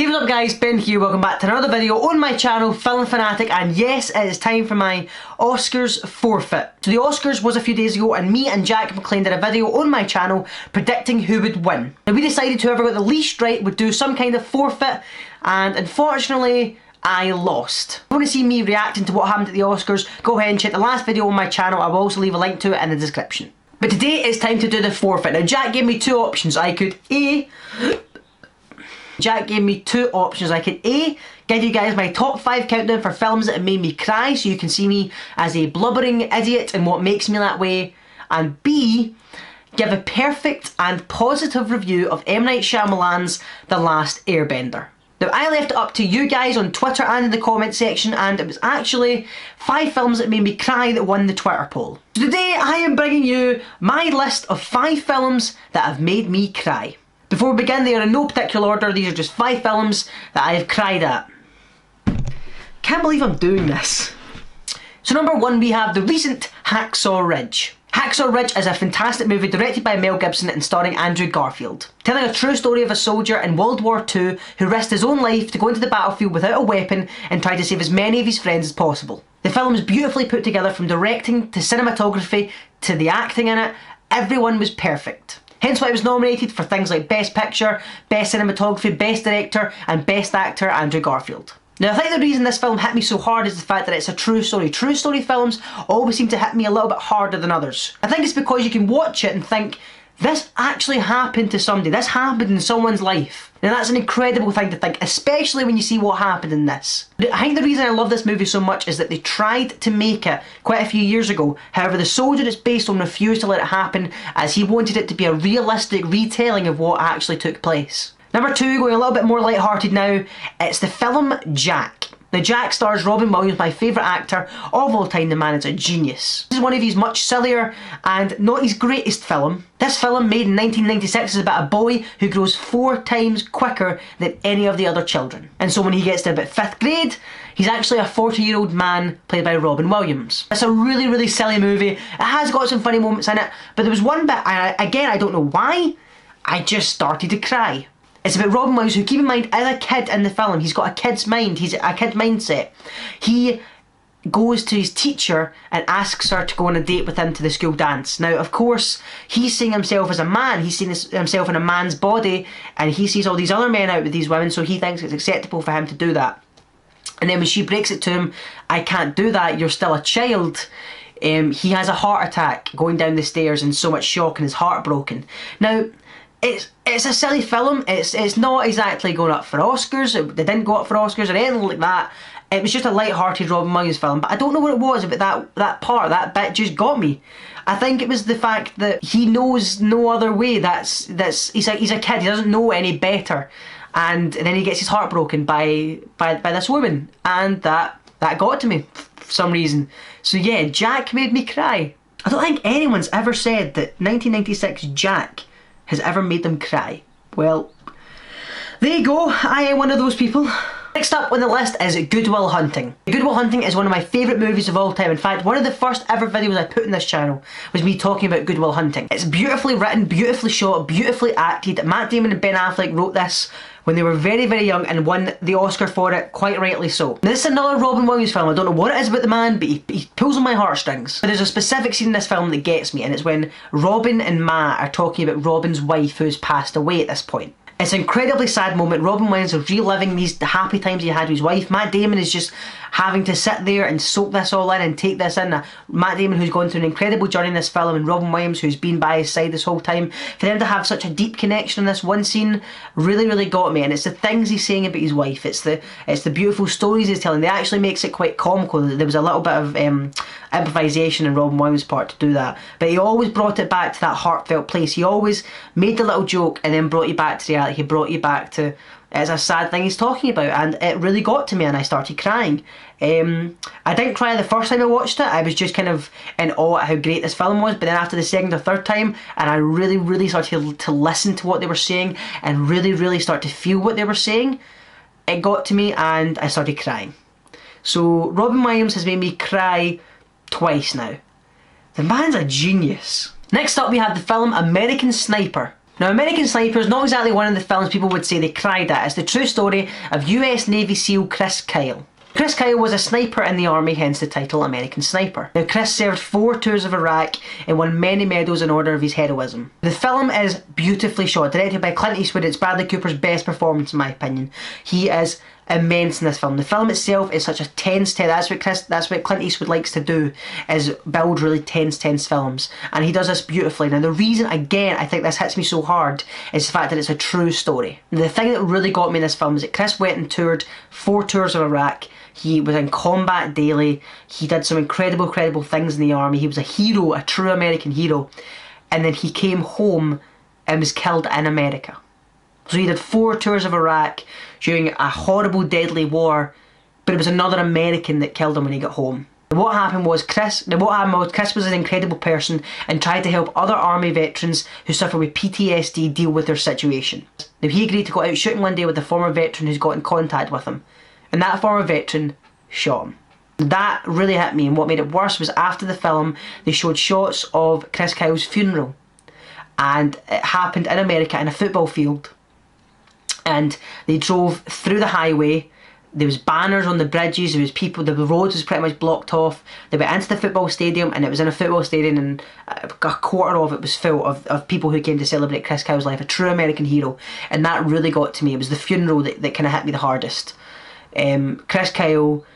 Hey, what's up guys, Ben here, welcome back to another video on my channel, FilmFanatic, and yes, it is time for my Oscars Forfeit. So the Oscars was a few days ago and me and Jack McLain did a video on my channel predicting who would win. Now we decided whoever got the least right would do some kind of forfeit, and unfortunately, I lost. If you want to see me reacting to what happened at the Oscars, go ahead and check the last video on my channel. I will also leave a link to it in the description. But today it's time to do the forfeit. Now Jack gave me two options. Jack gave me two options. I could A, give you guys my top 5 countdown for films that have made me cry, so you can see me as a blubbering idiot and what makes me that way, and B, give a perfect and positive review of M. Night Shyamalan's The Last Airbender. Now I left it up to you guys on Twitter and in the comment section, and it was actually 5 films that made me cry that won the Twitter poll. So today I am bringing you my list of 5 films that have made me cry. Before we begin, they are in no particular order. These are just 5 films that I have cried at. Can't believe I'm doing this. So number 1, we have the recent Hacksaw Ridge. Hacksaw Ridge is a fantastic movie directed by Mel Gibson and starring Andrew Garfield, telling a true story of a soldier in World War II who risked his own life to go into the battlefield without a weapon and try to save as many of his friends as possible. The film is beautifully put together, from directing to cinematography to the acting in it. Everyone was perfect. Hence why it was nominated for things like Best Picture, Best Cinematography, Best Director and Best Actor Andrew Garfield. Now I think the reason this film hit me so hard is the fact that it's a true story. True story films always seem to hit me a little bit harder than others. I think it's because you can watch it and think, this actually happened to somebody, this happened in someone's life. Now that's an incredible thing to think, especially when you see what happened in this. I think the reason I love this movie so much is that they tried to make it quite a few years ago. However, the soldier it's based on refused to let it happen, as he wanted it to be a realistic retelling of what actually took place. Number 2, going a little bit more light-hearted now, it's the film Jack. Now Jack stars Robin Williams, my favourite actor of all time. The man is a genius. This is one of his much sillier and not his greatest film. This film, made in 1996, is about a boy who grows 4 times quicker than any of the other children. And so when he gets to about 5th grade, he's actually a 40-year-old man played by Robin Williams. It's a really, really silly movie. It has got some funny moments in it, but there was one bit, again, I don't know why, I just started to cry. It's about Robin Williams, who, keep in mind, as a kid in the film, he's got a kid's mind, he's a kid mindset. He goes to his teacher and asks her to go on a date with him to the school dance. Now, of course, he's seeing himself as a man, he's seeing himself in a man's body, and he sees all these other men out with these women, so he thinks it's acceptable for him to do that. And then when she breaks it to him, I can't do that, you're still a child, he has a heart attack going down the stairs in so much shock and his heart broken. Now, it's a silly film. It's not exactly going up for Oscars. They didn't go up for Oscars or anything like that. It was just a light-hearted Robin Williams film. But I don't know what it was about that bit just got me. I think it was the fact that he knows no other way. He's a kid. He doesn't know any better. And then he gets his heart broken by this woman, and that got to me for some reason. So yeah, Jack made me cry. I don't think anyone's ever said that 1996 Jack has ever made them cry. Well, there you go, I am one of those people. Next up on the list is Good Will Hunting. Good Will Hunting is one of my favourite movies of all time. In fact, one of the first ever videos I put in this channel was me talking about Good Will Hunting. It's beautifully written, beautifully shot, beautifully acted. Matt Damon and Ben Affleck wrote this when they were very, very young and won the Oscar for it, quite rightly so. Now, this is another Robin Williams film. I don't know what it is about the man, but he pulls on my heartstrings. But there's a specific scene in this film that gets me, and it's when Robin and Matt are talking about Robin's wife who's passed away at this point. It's an incredibly sad moment. Robin Williams is reliving these happy times he had with his wife. Matt Damon is just having to sit there and soak this all in and take this in. Matt Damon, who's gone through an incredible journey in this film, and Robin Williams, who's been by his side this whole time. For them to have such a deep connection in this one scene really, really got me. And it's the things he's saying about his wife. It's the beautiful stories he's telling. They actually makes it quite comical. There was a little bit of improvisation in Robin Williams' part to do that, but he always brought it back to that heartfelt place. He always made the little joke and then brought you back to reality. He brought you back to, it's a sad thing he's talking about, and it really got to me and I started crying. I didn't cry the first time I watched it. I was just kind of in awe at how great this film was, but then after the second or third time, and I really, really started to listen to what they were saying and really, really start to feel what they were saying, it got to me and I started crying. So Robin Williams has made me cry twice now. The man's a genius. Next up we have the film American Sniper. Now, American Sniper is not exactly one of the films people would say they cried at. It's the true story of US Navy SEAL Chris Kyle. Chris Kyle was a sniper in the army, hence the title American Sniper. Now, Chris served 4 tours of Iraq and won many medals in honour of his heroism. The film is beautifully shot, directed by Clint Eastwood. It's Bradley Cooper's best performance in my opinion. He is immense in this film. The film itself is such a tense. That's what Clint Eastwood likes to do, is build really tense films, and he does this beautifully. Now, the reason again I think this hits me so hard is the fact that it's a true story. And the thing that really got me in this film is that Chris went and toured 4 tours of Iraq. He was in combat daily. He did some incredible things in the army. He was a hero, a true American hero. And then he came home and was killed in America. So he did 4 tours of Iraq during a horrible, deadly war, but it was another American that killed him when he got home. What happened was Chris was an incredible person and tried to help other army veterans who suffer with PTSD deal with their situation. Now, he agreed to go out shooting one day with a former veteran who's got in contact with him, and that former veteran shot him. That really hit me, and what made it worse was after the film they showed shots of Chris Kyle's funeral, and it happened in America in a football field, and they drove through the highway. There was banners on the bridges, there was people, the roads was pretty much blocked off. They went into the football stadium, and it was in a football stadium, and a quarter of it was full of people who came to celebrate Chris Kyle's life, a true American hero. And that really got to me. It was the funeral that kind of hit me the hardest. Chris Kyle,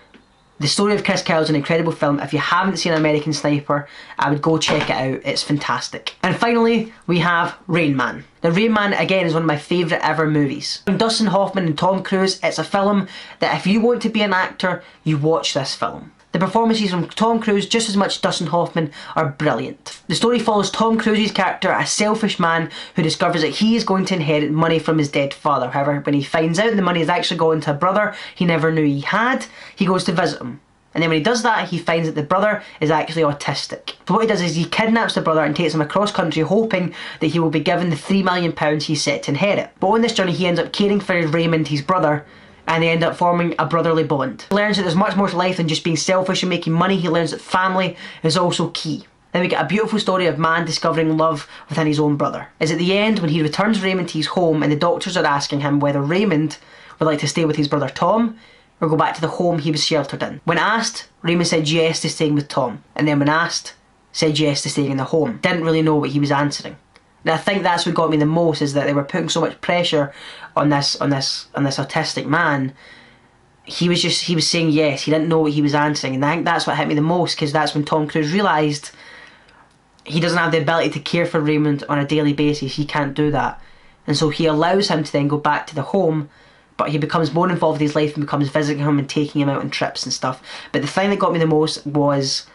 the story of Chris Kyle is an incredible film. If you haven't seen American Sniper, I would go check it out. It's fantastic. And finally, we have Rain Man. Now, Rain Man, again, is one of my favourite ever movies. From Dustin Hoffman and Tom Cruise, it's a film that if you want to be an actor, you watch this film. The performances from Tom Cruise, just as much as Dustin Hoffman, are brilliant. The story follows Tom Cruise's character, a selfish man who discovers that he is going to inherit money from his dead father. However, when he finds out the money has actually gone to a brother he never knew he had, he goes to visit him. And then when he does that, he finds that the brother is actually autistic. So what he does is he kidnaps the brother and takes him across country, hoping that he will be given the £3 million he's set to inherit. But on this journey, he ends up caring for Raymond, his brother, and they end up forming a brotherly bond. He learns that there's much more to life than just being selfish and making money. He learns that family is also key. Then we get a beautiful story of man discovering love within his own brother. Is at the end, when he returns Raymond to his home, and the doctors are asking him whether Raymond would like to stay with his brother Tom, or go back to the home he was sheltered in. When asked, Raymond said yes to staying with Tom, and then when asked, said yes to staying in the home. Didn't really know what he was answering. And I think that's what got me the most, is that they were putting so much pressure on this autistic man. He was saying yes. He didn't know what he was answering, and I think that's what hit me the most, because that's when Tom Cruise realised he doesn't have the ability to care for Raymond on a daily basis. He can't do that, and so he allows him to then go back to the home. But he becomes more involved in his life and becomes visiting him and taking him out on trips and stuff. But the thing that got me the most was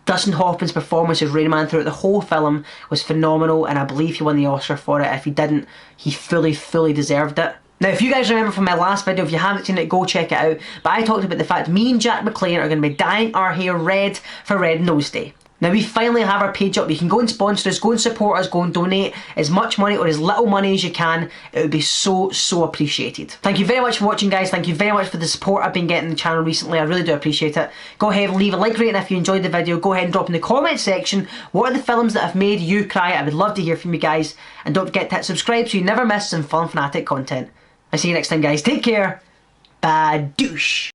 Dustin Hoffman's performance of Rain Man throughout the whole film was phenomenal, and I believe he won the Oscar for it. If he didn't, he fully deserved it. Now, if you guys remember from my last video, if you haven't seen it, go check it out. But I talked about the fact me and Jack McLain are going to be dyeing our hair red for Red Nose Day. Now, we finally have our page up. You can go and sponsor us, go and support us, go and donate as much money or as little money as you can. It would be so appreciated. Thank you very much for watching, guys. Thank you very much for the support I've been getting on the channel recently. I really do appreciate it. Go ahead and leave a like rating if you enjoyed the video. Go ahead and drop in the comment section what are the films that have made you cry. I would love to hear from you guys. And don't forget to hit subscribe so you never miss some FilmFanatic content. I'll see you next time, guys. Take care. Badoosh.